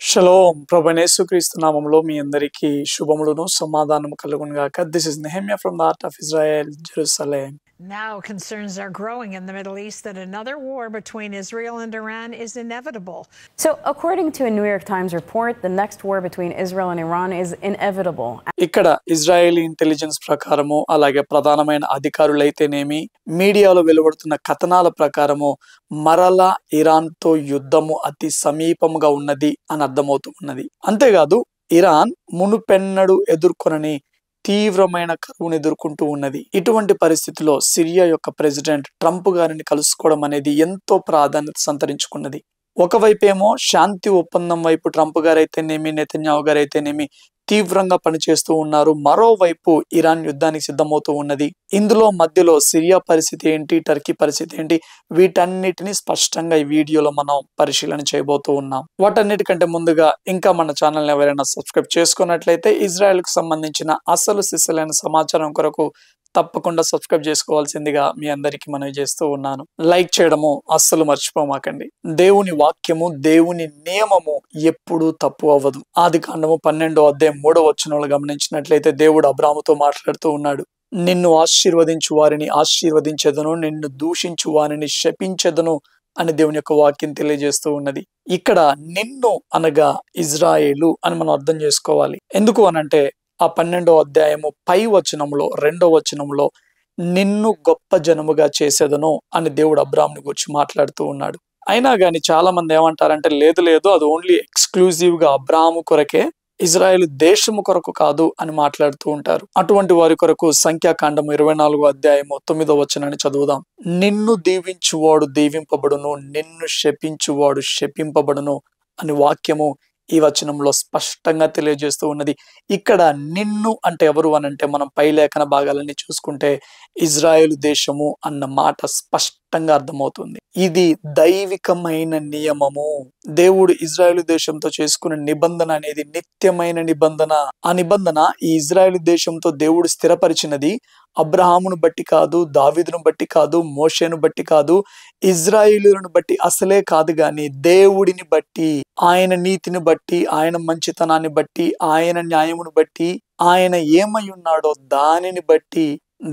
Shalom ప్రభువైన యేసుక్రీస్తు నామములో మీ అందరికీ శుభములను సమాధానము కలుగును గాక. This is Nehemiah from the Heart of Israel, Jerusalem. Now concerns are growing in the Middle East that another war between Israel and Iran is inevitable. So, according to a New York Times report, the next war between Israel and Iran is inevitable. ఇక్కడ Israeli intelligence ప్రకారము అలాగే ప్రధానమైన అధికారులైతేనేమి మీడియాలో వెలువడుతున్న కథనాల ప్రకారము మరలా ఇరాన్తో యుద్ధము అతి సమీపముగా ఉన్నది అని అర్థమవుతూ ఉన్నది. అంతేకాదు ఇరాన్ మునుపెన్నడు ఎదుర్కొనని తీవ్రమైన కరువును ఎదుర్కొంటూ ఉన్నది. ఇటువంటి పరిస్థితిలో సిరియా యొక్క ప్రెసిడెంట్ ట్రంప్ గారిని కలుసుకోవడం అనేది ఎంతో ప్రాధాన్యత సంతరించుకున్నది. ఒకవైపేమో శాంతి ఒప్పందం వైపు ట్రంప్ గారైతేనేమి నెతన్యాహు గారైతేనేమి తీవ్రంగా పనిచేస్తూ ఉన్నారు. మరోవైపు ఇరాన్ యుద్ధానికి సిద్ధమవుతూ ఉన్నది. ఇందులో మధ్యలో సిరియా పరిస్థితి ఏంటి, టర్కీ పరిస్థితి ఏంటి, వీటన్నిటిని స్పష్టంగా ఈ వీడియోలో మనం పరిశీలన చేయబోతూ ఉన్నాం. వాటన్నిటికంటే ముందుగా ఇంకా మన ఛానల్ని ఎవరైనా సబ్స్క్రైబ్ చేసుకున్నట్లయితే ఇజ్రాయెల్కి సంబంధించిన అసలు సిసలైన సమాచారం కొరకు తప్పకుండా సబ్స్క్రైబ్ చేసుకోవాల్సిందిగా మీ అందరికి మనవి చేస్తూ ఉన్నాను. లైక్ చేయడము అస్సలు మర్చిపోమాకండి. దేవుని వాక్యము, దేవుని నియమము ఎప్పుడూ తప్పు అవ్వదు. ఆదికాండము 12వ అధ్యాయం 3వ వచనంలో గమనించినట్లయితే దేవుడు అబ్రాహాముతో మాట్లాడుతూ ఉన్నాడు. నిన్ను ఆశీర్వదించు వారిని ఆశీర్వదించెదను, నిన్ను దూషించు వారిని శపించెదను అని దేవుని యొక్క వాక్యం తెలియజేస్తూ ఉన్నది. ఇక్కడ నిన్ను అనగా ఇజ్రాయేలు అని మనం అర్థం చేసుకోవాలి. ఎందుకు అనంటే ఆ 12వ అధ్యాయము పై వచనంలో 2వ వచనంలో నిన్ను గొప్ప జనముగా చేసేదను అని దేవుడు అబ్రాహాముని గురించి మాట్లాడుతూ ఉన్నాడు. అయినా కానీ చాలా మంది ఏమంటారంటే లేదు అది ఓన్లీ ఎక్స్క్లూజివ్ గా అబ్రాహాము కొరకే, ఇజ్రాయెల్ దేశము కొరకు కాదు అని మాట్లాడుతూ ఉంటారు. అటువంటి వారి కొరకు సంఖ్యాకాండము 24వ అధ్యాయము 9వ వచనాన్ని చదువుదాం. నిన్ను దీవించువాడు దీవింపబడును, నిన్ను శపించువాడు శపింపబడును అని వాక్యము ఈ వచనంలో స్పష్టంగా తెలియజేస్తూ ఉన్నది. ఇక్కడ నిన్ను అంటే ఎవరు అనంటే మనం పై లేఖన భాగాలన్నీ చూసుకుంటే ఇజ్రాయేలు దేశము అన్న మాట స్పష్టంగా అర్థమవుతుంది. ఇది దైవికమైన నియమము. దేవుడు ఇజ్రాయేలు దేశంతో చేసుకున్న నిబంధన అనేది నిత్యమైన నిబంధన. ఆ నిబంధన ఈ ఇజ్రాయేలు దేశంతో దేవుడు స్థిరపరిచినది అబ్రహామును బట్టి కాదు, దావీదును బట్టి కాదు, మోషేను బట్టి కాదు, ఇజ్రాయేలులను బట్టి అసలే కాదు, గాని దేవుడిని బట్టి, ఆయన నీతిని బట్టి, ఆయన మంచితనాన్ని బట్టి, ఆయన న్యాయమును బట్టి, ఆయన ఏమై ఉన్నాడో దానిని బట్టి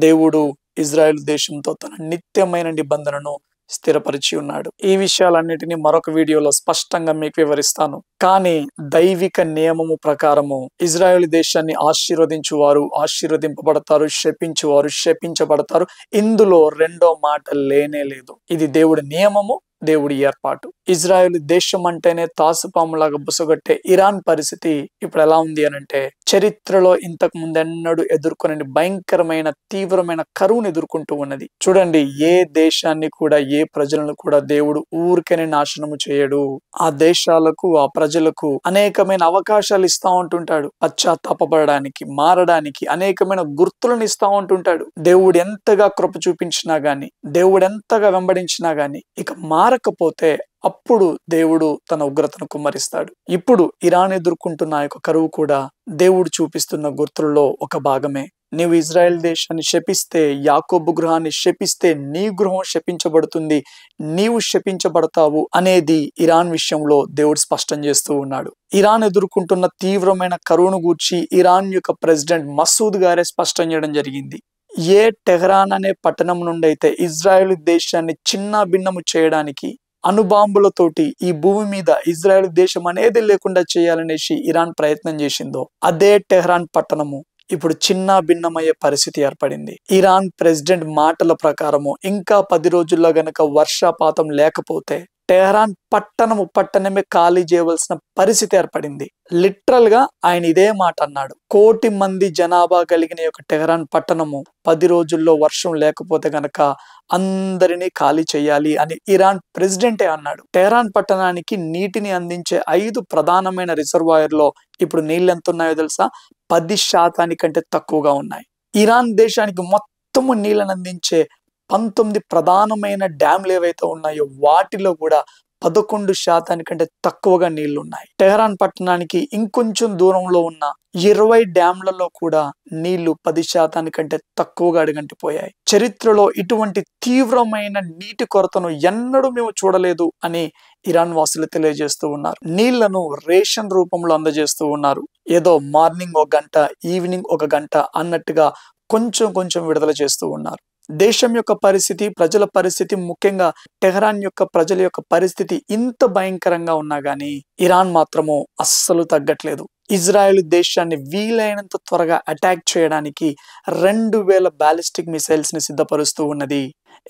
దేవుడు ఇజ్రాయేల్ దేశంతో తన నిత్యమైన నిబంధనను స్థిరపరిచి ఉన్నాడు. ఈ విషయాలన్నిటినీ మరొక వీడియోలో స్పష్టంగా మీకు వివరిస్తాను. కానీ దైవిక నియమము ప్రకారము ఇజ్రాయేల్ దేశాన్ని ఆశీర్వదించువారు ఆశీర్వదింపబడతారు, శపించువారు శపించబడతారు. ఇందులో రెండో మాట లేనే లేదు. ఇది దేవుడి నియమము, దేవుడి ఏర్పాటు. ఇజ్రాయేల్ దేశం అంటేనే తాసుపాములాగా బుసగొట్టే ఇరాన్ పరిస్థితి ఇప్పుడు ఎలా ఉంది అనంటే చరిత్రలో ఇంతకు ముందెన్నడూ ఎదుర్కొనని భయంకరమైన తీవ్రమైన కరువును ఎదుర్కొంటూ ఉన్నది. చూడండి, ఏ దేశాన్ని కూడా ఏ ప్రజలను కూడా దేవుడు ఊరికనే నాశనము చేయడు. ఆ దేశాలకు ఆ ప్రజలకు అనేకమైన అవకాశాలు ఇస్తా ఉంటుంటాడు. పశ్చాత్తాపడడానికి, మారడానికి అనేకమైన గుర్తులను ఇస్తా ఉంటుంటాడు. దేవుడు ఎంతగా కృప చూపించినా గాని, దేవుడు ఎంతగా వెంబడించినా గాని ఇక మారకపోతే అప్పుడు దేవుడు తన ఉగ్రతను కుమ్మరిస్తాడు. ఇప్పుడు ఇరాన్ ఎదుర్కొంటున్న యొక్క కరువు కూడా దేవుడు చూపిస్తున్న గుర్తులలో ఒక భాగమే. నీవు ఇజ్రాయెల్ దేశాన్ని శపిస్తే, యాకోబు గృహాన్ని శపిస్తే నీ గృహం శపించబడుతుంది, నీవు శపించబడతావు అనేది ఇరాన్ విషయంలో దేవుడు స్పష్టం చేస్తూ ఉన్నాడు. ఇరాన్ ఎదుర్కొంటున్న తీవ్రమైన కరువును గూర్చి ఇరాన్ యొక్క ప్రెసిడెంట్ మసూద్ గారే స్పష్టం చేయడం జరిగింది. ఏ టెహరాన్ అనే పట్టణం నుండి అయితే ఇజ్రాయెల్ దేశాన్ని చిన్న భిన్నము చేయడానికి అణుబాంబులతోటి ఈ భూమి మీద ఇజ్రాయెల్ దేశం అనేది లేకుండా చేయాలనేసి ఇరాన్ ప్రయత్నం చేసిందో అదే టెహరాన్ పట్టణము ఇప్పుడు చిన్న భిన్నమయ్యే పరిస్థితి ఏర్పడింది. ఇరాన్ ప్రెసిడెంట్ మాటల ప్రకారము ఇంకా 10 రోజుల్లో గనక వర్షపాతం లేకపోతే టెహరాన్ పట్టణమే ఖాళీ చేయవలసిన పరిస్థితి ఏర్పడింది. లిటరల్ గా ఆయన ఇదే మాట అన్నాడు. 1 కోటి మంది జనాభా కలిగిన యొక్క టెహరాన్ పట్టణము 10 రోజుల్లో వర్షం లేకపోతే గనక అందరినీ ఖాళీ చేయాలి అని ఇరాన్ ప్రెసిడెంటే అన్నాడు. టెహరాన్ పట్టణానికి నీటిని అందించే 5 ప్రధానమైన రిజర్వాయర్లో ఇప్పుడు నీళ్ళు ఎంత ఉన్నాయో తెలుసా? 10% కంటే తక్కువగా ఉన్నాయి. ఇరాన్ దేశానికి మొత్తము నీళ్ళని అందించే 19 ప్రధానమైన డ్యామ్లు ఏవైతే ఉన్నాయో వాటిలో కూడా 11% కంటే తక్కువగా నీళ్లున్నాయి. టెహరాన్ పట్టణానికి ఇంకొంచెం దూరంలో ఉన్న 20 డ్యాంలలో కూడా నీళ్లు 10% కంటే తక్కువగా అడుగంటిపోయాయి. చరిత్రలో ఇటువంటి తీవ్రమైన నీటి కొరతను ఎన్నడూ మేము చూడలేదు అని ఇరాన్ వాసులు తెలియజేస్తూ ఉన్నారు. నీళ్లను రేషన్ రూపంలో అందజేస్తూ ఉన్నారు. ఏదో మార్నింగ్ 1 గంట, ఈవినింగ్ 1 గంట అన్నట్టుగా కొంచెం కొంచెం విడుదల చేస్తూ ఉన్నారు. దేశం యొక్క పరిస్థితి, ప్రజల పరిస్థితి, ముఖ్యంగా టెహరాన్ యొక్క ప్రజల యొక్క పరిస్థితి ఇంత భయంకరంగా ఉన్నా గానీ ఇరాన్ మాత్రము అస్సలు తగ్గట్లేదు. ఇజ్రాయెల్ దేశాన్ని వీలైనంత త్వరగా అటాక్ చేయడానికి 2000 బాలిస్టిక్ మిసైల్స్ ని సిద్ధపరుస్తూ ఉన్నది.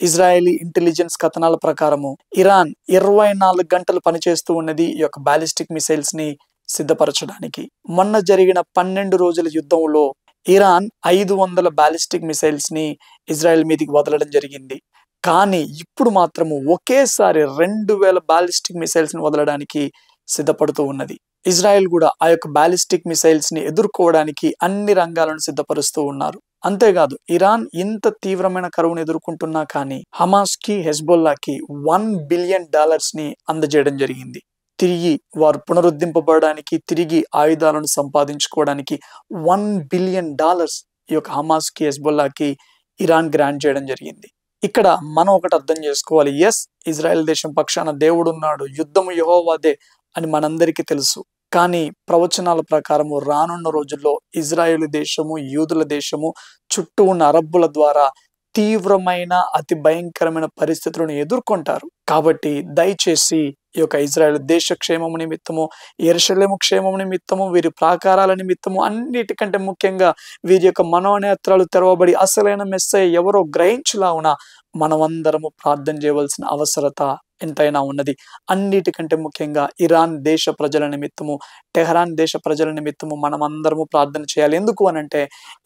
ఇజ్రాయేలీ ఇంటెలిజెన్స్ కథనాల ప్రకారము ఇరాన్ 24 గంటలు పనిచేస్తూ ఉన్నది ఈ యొక్క బాలిస్టిక్ మిసైల్స్ ని సిద్ధపరచడానికి. మొన్న జరిగిన 12 రోజుల యుద్ధంలో ఇరాన్ 500 బాలిస్టిక్ మిసైల్స్ ని ఇజ్రాయెల్ మీదకి వదలడం జరిగింది. కానీ ఇప్పుడు మాత్రము ఒకేసారి 2000 బాలిస్టిక్ మిసైల్స్ ని వదలడానికి సిద్ధపడుతూ ఉన్నది. ఇజ్రాయెల్ కూడా ఆ యొక్క బాలిస్టిక్ మిసైల్స్ ని ఎదుర్కోవడానికి అన్ని రంగాలను సిద్ధపరుస్తూ ఉన్నారు. అంతేకాదు ఇరాన్ ఇంత తీవ్రమైన కరువును ఎదుర్కొంటున్నా కానీ హమాస్ కి, హెజ్బొల్లాకి $1 బిలియన్ ని అందజేయడం జరిగింది. తిరిగి వారు పునరుద్ధరింపబడడానికి, తిరిగి ఆయుధాలను సంపాదించుకోవడానికి $1 బిలియన్ ఈ యొక్క హమాస్ కి, హెజ్బొల్లాకి ఇరాన్ గ్రాంట్ చేయడం జరిగింది. ఇక్కడ మనం ఒకటి అర్థం చేసుకోవాలి. ఎస్, ఇజ్రాయెల్ దేశం పక్షాన దేవుడు ఉన్నాడు, యుద్ధము యెహోవాదే అని మనందరికీ తెలుసు. కానీ ప్రవచనాల ప్రకారము రానున్న రోజుల్లో ఇజ్రాయెల్ దేశము, యూదుల దేశము, చుట్టూ ఉన్న అరబ్బుల ద్వారా తీవ్రమైన అతి భయంకరమైన పరిస్థితులను ఎదుర్కొంటారు. కాబట్టి దయచేసి ఈ యొక్క ఇజ్రాయెల్ దేశ క్షేమము నిమిత్తము, యెరూషలేము క్షేమము నిమిత్తము, వీరి ప్రాకారాల నిమిత్తము, అన్నిటికంటే ముఖ్యంగా వీరి యొక్క మనోనేత్రాలు తెరవబడి అసలైన మెస్సయ్య ఎవరో గ్రహించులాగున మనమందరము ప్రార్థన చేయవలసిన అవసరత ఎంతైనా ఉన్నది. అన్నిటికంటే ముఖ్యంగా ఇరాన్ దేశ ప్రజల నిమిత్తము, టెహరాన్ దేశ ప్రజల నిమిత్తము మనం అందరము ప్రార్థన చేయాలి. ఎందుకు అనంటే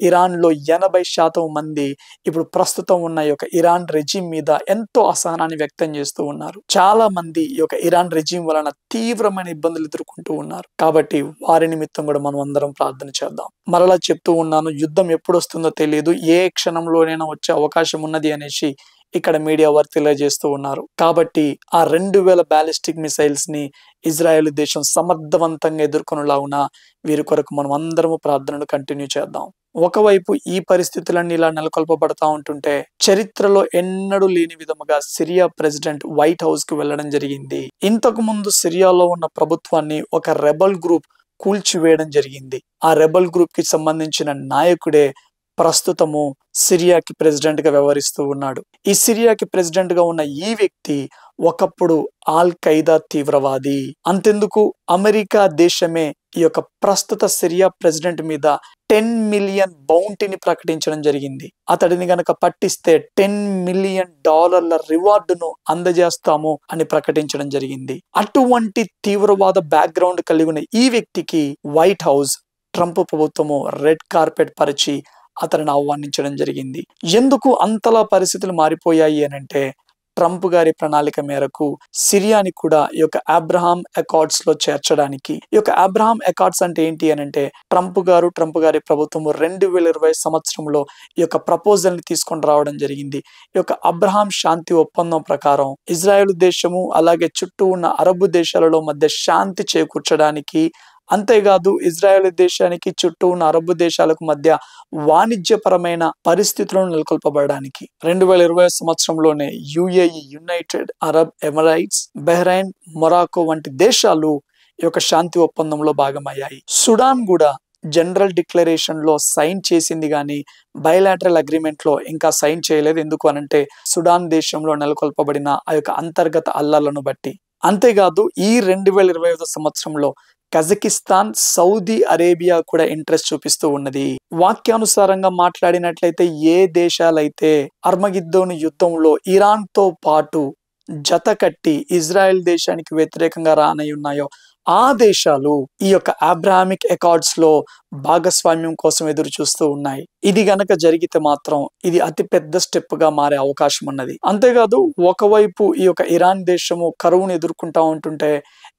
ఇరాన్లో 80% మంది ఇప్పుడు ప్రస్తుతం ఉన్న ఈ యొక్క ఇరాన్ రెజీమ్ మీద ఎంతో అసహనాన్ని వ్యక్తం చేస్తూ ఉన్నారు. చాలా మంది ఈ యొక్క ఇరాన్ రెజీమ్ వలన తీవ్రమైన ఇబ్బందులు ఎదుర్కొంటూ ఉన్నారు. కాబట్టి వారి నిమిత్తం కూడా మనం అందరం ప్రార్థన చేద్దాం. మరలా చెప్తూ ఉన్నాను, యుద్ధం ఎప్పుడు వస్తుందో తెలియదు, ఏ క్షణంలోనైనా వచ్చే అవకాశం ఉన్నది అనేసి ఇక్కడ మీడియా వారు తెలియజేస్తూ ఉన్నారు. కాబట్టి ఆ 2000 బాలిస్టిక్ మిసైల్స్ ని ఇజ్రాయెల్ దేశం సమర్థవంతంగా ఎదుర్కొనేలాగున వీరి కొరకు మనం అందరము ప్రార్థనను కంటిన్యూ చేద్దాం. ఒకవైపు ఈ పరిస్థితులన్నీ ఇలా నెలకొల్పబడతా ఉంటుంటే చరిత్రలో ఎన్నడూ లేని విధముగా సిరియా ప్రెసిడెంట్ వైట్ హౌస్ కి వెళ్ళడం జరిగింది. ఇంతకు ముందు సిరియాలో ఉన్న ప్రభుత్వాన్ని ఒక రెబల్ గ్రూప్ కూల్చివేయడం జరిగింది. ఆ రెబల్ గ్రూప్ కి సంబంధించిన నాయకుడే ప్రస్తుతము సిరియాకి ప్రెసిడెంట్ గా వ్యవహరిస్తూ ఉన్నాడు. ఈ సిరియాకి ప్రెసిడెంట్ గా ఉన్న ఈ వ్యక్తి ఒకప్పుడు ఆల్ ఖైదా తీవ్రవాది. అంతెందుకు, అమెరికా దేశమే ఈ యొక్క ప్రస్తుత సిరియా ప్రెసిడెంట్ మీద $10 మిలియన్ బౌంటీని ప్రకటించడం జరిగింది. అతడిని గనక పట్టిస్తే $10 మిలియన్ రివార్డును అందజేస్తాము అని ప్రకటించడం జరిగింది. అటువంటి తీవ్రవాద బ్యాక్గ్రౌండ్ కలిగి ఉన్న ఈ వ్యక్తికి వైట్ హౌస్, ట్రంప్ ప్రభుత్వము రెడ్ కార్పెట్ పరిచి అతనిని ఆహ్వానించడం జరిగింది. ఎందుకు అంతలా పరిస్థితులు మారిపోయాయి అనంటే ట్రంప్ గారి ప్రణాళిక మేరకు సిరియాని కూడా ఈ యొక్క అబ్రహాం అకార్డ్స్ లో చేర్చడానికి. ఈ యొక్క అబ్రహాం అకార్డ్స్ అంటే ఏంటి అనంటే ట్రంప్ గారి ప్రభుత్వము 2020 సంవత్సరంలో ఈ యొక్క ప్రపోజల్ ని తీసుకొని రావడం జరిగింది. ఈ యొక్క అబ్రహాం శాంతి ఒప్పందం ప్రకారం ఇజ్రాయెల్ దేశము అలాగే చుట్టూ ఉన్న అరబ్ దేశాలలో మధ్య శాంతి చేకూర్చడానికి, అంతేకాదు ఇజ్రాయెల్ దేశానికి చుట్టూ ఉన్న అరబ్ దేశాలకు మధ్య వాణిజ్యపరమైన పరిస్థితులను నెలకొల్పబడడానికి 2020 సంవత్సరంలోనే UAE, United Arab Emirates, Bahrain, Morocco వంటి దేశాలు ఈ యొక్క శాంతి ఒప్పందంలో భాగమయ్యాయి. సుడాన్ కూడా జనరల్ డిక్లరేషన్ లో సైన్ చేసింది కానీ బైలాటరల్ అగ్రిమెంట్ లో ఇంకా సైన్ చేయలేదు. ఎందుకు అనంటే సుడాన్ దేశంలో నెలకొల్పబడిన ఆ యొక్క అంతర్గత అల్లర్లను బట్టి. అంతేకాదు ఈ 2025 సంవత్సరంలో కజకిస్తాన్, సౌదీ అరేబియా కూడా ఇంట్రెస్ట్ చూపిస్తూ ఉన్నది. వాక్యానుసారంగా మాట్లాడినట్లయితే ఏ దేశాలైతే అర్మగిద్దోను యుద్ధంలో ఇరాన్ తో పాటు జత కట్టి ఇజ్రాయెల్ దేశానికి వ్యతిరేకంగా రానయ్యున్నాయో ఆ దేశాలు ఈ యొక్క అబ్రహామిక్ అకార్డ్స్ లో భాగస్వామ్యం కోసం ఎదురు చూస్తూ ఉన్నాయి. ఇది గనక జరిగితే మాత్రం ఇది అతి పెద్ద స్టెప్ గా మారే అవకాశం ఉన్నది. అంతేకాదు ఒకవైపు ఈ యొక్క ఇరాన్ దేశము కరువును ఎదుర్కొంటా ఉంటుంటే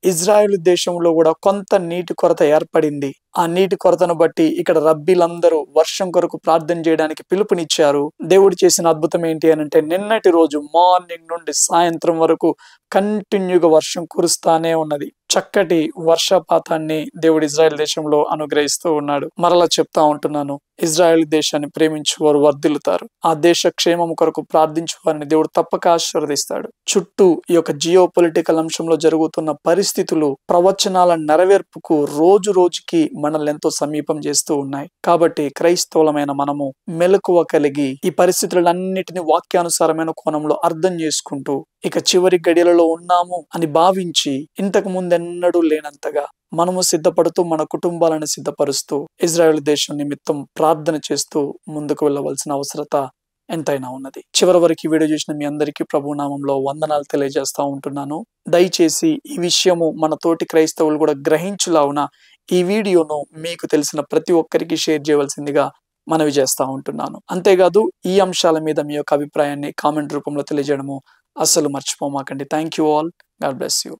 ఇజ్రాయెల్ దేశంలో కూడా కొంత నీటి కొరత ఏర్పడింది. ఆ నీటి కొరతను బట్టి ఇక్కడ రబ్బీలందరూ వర్షం కొరకు ప్రార్థన చేయడానికి పిలుపునిచ్చారు. దేవుడు చేసిన అద్భుతం ఏంటి అని అంటే, నిన్నటి రోజు మార్నింగ్ నుండి సాయంత్రం వరకు కంటిన్యూగా వర్షం కురుస్తానే ఉన్నది. చక్కటి వర్షపాతాన్ని దేవుడు ఇజ్రాయెల్ దేశంలో అనుగ్రహిస్తూ ఉన్నాడు. మరలా చెప్తా ఉంటున్నాను, ఇజ్రాయెల్ దేశాన్ని ప్రేమించువారు వర్ధిల్లుతారు. ఆ దేశ క్షేమం కొరకు ప్రార్థించువారిని దేవుడు తప్పక ఆశీర్వదిస్తాడు. చుట్టూ ఈ యొక్క జియో పొలిటికల్ అంశంలో జరుగుతున్న పరిస్థితులు ప్రవచనాల నెరవేర్పుకు రోజు రోజుకి మనల్ని ఎంతో సమీపం చేస్తూ ఉన్నాయి. కాబట్టి క్రైస్తవులమైన మనము మెలకువ కలిగి ఈ పరిస్థితులన్నిటిని వాక్యానుసారమైన కోణంలో అర్థం చేసుకుంటూ ఇక చివరి గడియలలో ఉన్నాము అని భావించి ఇంతకు ముందెన్నడూ లేనంతగా మనము సిద్ధపడుతూ మన కుటుంబాలను సిద్ధపరుస్తూ ఇజ్రాయెల్ దేశం నిమిత్తం ప్రార్థన చేస్తూ ముందుకు వెళ్ళవలసిన అవసరత ఎంతైనా ఉన్నది. చివరి వరకు ఈ వీడియో చూసిన మీ అందరికీ ప్రభు నామంలో వందనాలు తెలియజేస్తా ఉంటున్నాను. దయచేసి ఈ విషయము మన తోటి క్రైస్తవులు కూడా గ్రహించులావున ఈ వీడియోను మీకు తెలిసిన ప్రతి ఒక్కరికి షేర్ చేయవలసిందిగా మనవి చేస్తా ఉంటున్నాను. అంతేకాదు ఈ అంశాల మీద మీ యొక్క అభిప్రాయాన్ని కామెంట్ రూపంలో తెలియజేయడము అస్సలు మర్చిపోమాకండి. Thank you all. God bless you.